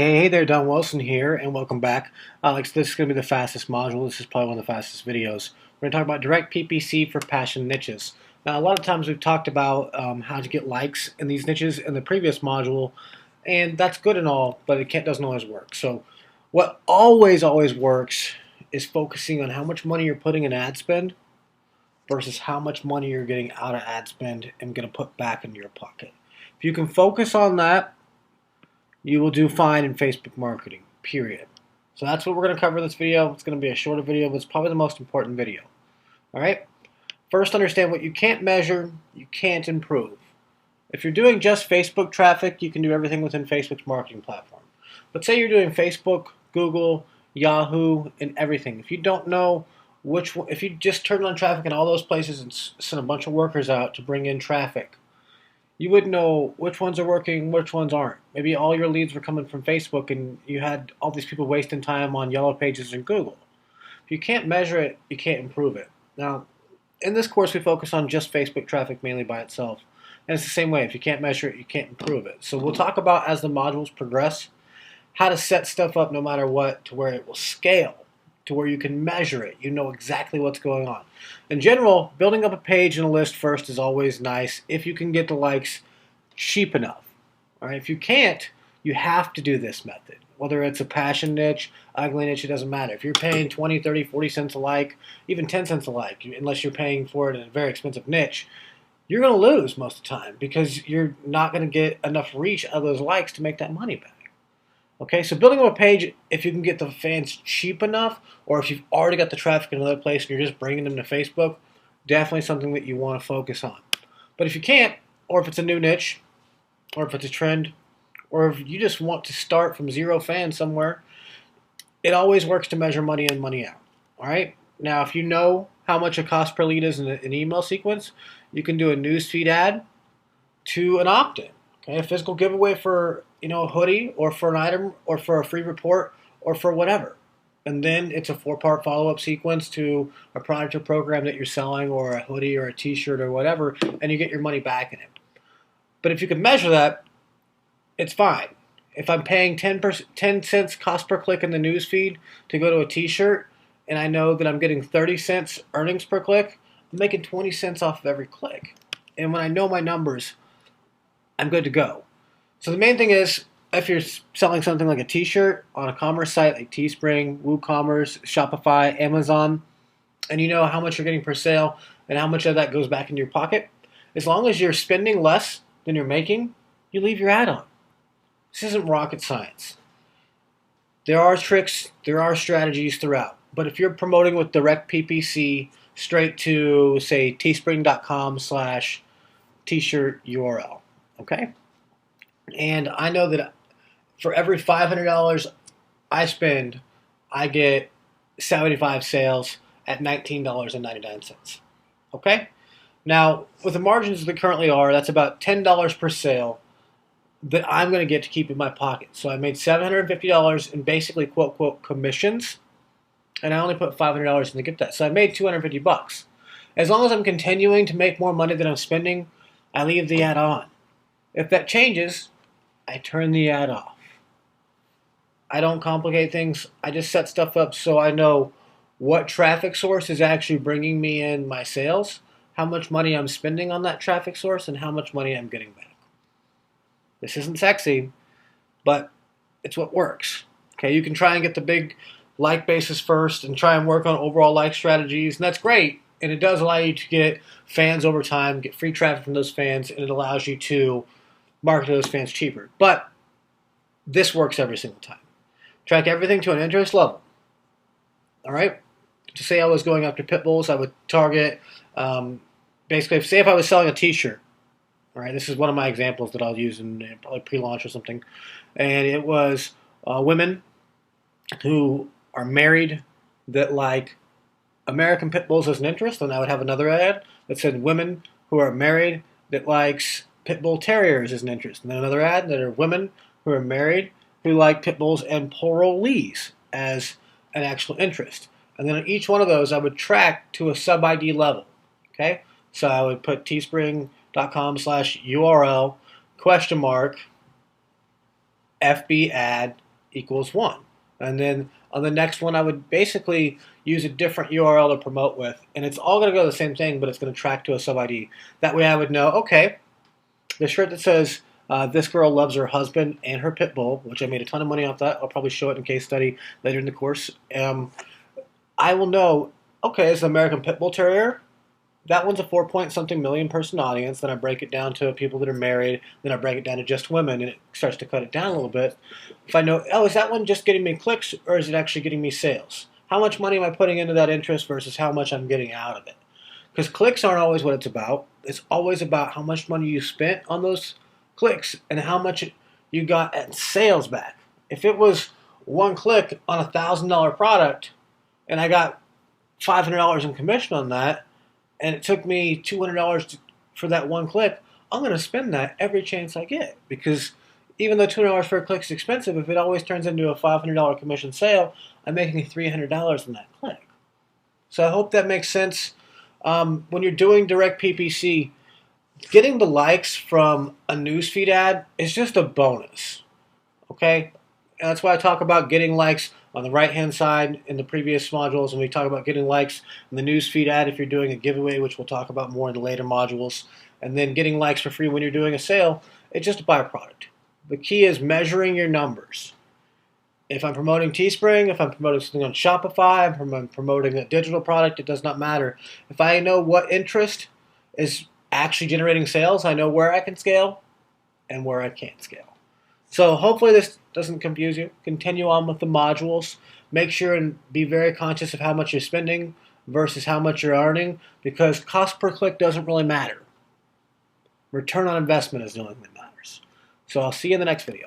Hey there, Don Wilson here, and welcome back. Alex, this is going to be the fastest module. This is probably one of the fastest videos. We're going to talk about direct PPC for passion niches. Now, a lot of times we've talked about how to get likes in these niches in the previous module, and that's good and all, but doesn't always work. So what always works is focusing on how much money you're putting in ad spend versus how much money you're getting out of ad spend and going to put back into your pocket. If you can focus on that, you will do fine in Facebook marketing, period. So that's what we're going to cover in this video. It's going to be a shorter video, but it's probably the most important video. All right? First, understand what you can't measure, you can't improve. If you're doing just Facebook traffic, you can do everything within Facebook's marketing platform. But say you're doing Facebook, Google, Yahoo, and everything. If you don't know which one, if you just turn on traffic in all those places and send a bunch of workers out to bring in traffic, you wouldn't know which ones are working, which ones aren't. Maybe all your leads were coming from Facebook and you had all these people wasting time on yellow pages in Google. If you can't measure it, you can't improve it. Now, in this course, we focus on just Facebook traffic mainly by itself. And it's the same way. If you can't measure it, you can't improve it. So we'll talk about, as the modules progress, how to set stuff up no matter what to where it will scale, to where you can measure it. You know exactly what's going on. In general, building up a page and a list first is always nice if you can get the likes cheap enough. All right, if you can't, you have to do this method. Whether it's a passion niche, ugly niche, it doesn't matter. If you're paying 20, 30, 40 cents a like, even 10 cents a like, unless you're paying for it in a very expensive niche, you're going to lose most of the time because you're not going to get enough reach of those likes to make that money back. Okay, so building up a page, if you can get the fans cheap enough, or if you've already got the traffic in another place and you're just bringing them to Facebook, definitely something that you want to focus on. But if you can't, or if it's a new niche, or if it's a trend, or if you just want to start from zero fans somewhere, it always works to measure money in, money out. All right? Now, if you know how much a cost per lead is in an email sequence, you can do a newsfeed ad to an opt-in. Okay, a physical giveaway for a hoodie or for an item or for a free report or for whatever. And then it's a 4-part follow-up sequence to a product or program that you're selling or a hoodie or a t-shirt or whatever, and you get your money back in it. But if you can measure that, it's fine. If I'm paying 10 cents cost per click in the news feed to go to a t-shirt and I know that I'm getting 30 cents earnings per click, I'm making 20 cents off of every click. And when I know my numbers, I'm good to go. So the main thing is, if you're selling something like a t-shirt on a commerce site like Teespring, WooCommerce, Shopify, Amazon, and you know how much you're getting per sale and how much of that goes back into your pocket, as long as you're spending less than you're making, you leave your ad on. This isn't rocket science. There are tricks, there are strategies throughout. But if you're promoting with direct PPC straight to, say, teespring.com/t-shirt URL, okay? And I know that for every $500 I spend, I get 75 sales at $19.99. Okay? Now, with the margins that currently are, that's about $10 per sale that I'm going to get to keep in my pocket. So I made $750 in basically quote commissions, and I only put $500 in to get that. So I made $250. As long as I'm continuing to make more money than I'm spending, I leave the ad on. If that changes, I turn the ad off. I don't complicate things. I just set stuff up so I know what traffic source is actually bringing me in my sales, how much money I'm spending on that traffic source, and how much money I'm getting back. This isn't sexy, but it's what works. Okay, you can try and get the big like basis first and try and work on overall like strategies, and that's great. And it does allow you to get fans over time, get free traffic from those fans, and it allows you to market to those fans cheaper. But this works every single time. Track everything to an interest level. All right? To say I was going after pit bulls, I would target, basically, say if I was selling a t-shirt. All right, this is one of my examples that I'll use in probably pre-launch or something. And it was women who are married that like American pit bulls as an interest, and I would have another ad that said women who are married that likes pit bull terriers as an interest, and then another ad that are women who are married who like pit bulls and parolees as an actual interest. And then on each one of those, I would track to a sub-ID level. Okay, so I would put teespring.com/URL question mark FB ad equals 1. And then on the next one, I would basically use a different URL to promote with. And it's all going to go the same thing, but it's going to track to a sub-ID. That way I would know, okay, the shirt that says, this girl loves her husband and her pit bull, which I made a ton of money off that. I'll probably show it in case study later in the course. I will know, okay, it's an American Pit Bull Terrier. That one's a 4-point-something million person audience. Then I break it down to people that are married. Then I break it down to just women, and it starts to cut it down a little bit. If I know, oh, is that one just getting me clicks, or is it actually getting me sales? How much money am I putting into that interest versus how much I'm getting out of it? Because clicks aren't always what it's about. It's always about how much money you spent on those clicks and how much you got at sales back. If it was one click on $1,000 product, and I got $500 in commission on that, and it took me $200 for that one click, I'm going to spend that every chance I get. Because even though $200 for a click is expensive, if it always turns into a $500 commission sale, I'm making $300 in that click. So I hope that makes sense. When you're doing direct PPC, getting the likes from a newsfeed ad is just a bonus. Okay? And that's why I talk about getting likes on the right-hand side in the previous modules, and we talk about getting likes in the newsfeed ad if you're doing a giveaway, which we'll talk about more in the later modules, and then getting likes for free when you're doing a sale. It's just a byproduct. The key is measuring your numbers. If I'm promoting Teespring, if I'm promoting something on Shopify, if I'm promoting a digital product, it does not matter. If I know what interest is actually generating sales, I know where I can scale and where I can't scale. So hopefully this doesn't confuse you. Continue on with the modules. Make sure and be very conscious of how much you're spending versus how much you're earning, because cost per click doesn't really matter. Return on investment is the only thing that matters. So I'll see you in the next video.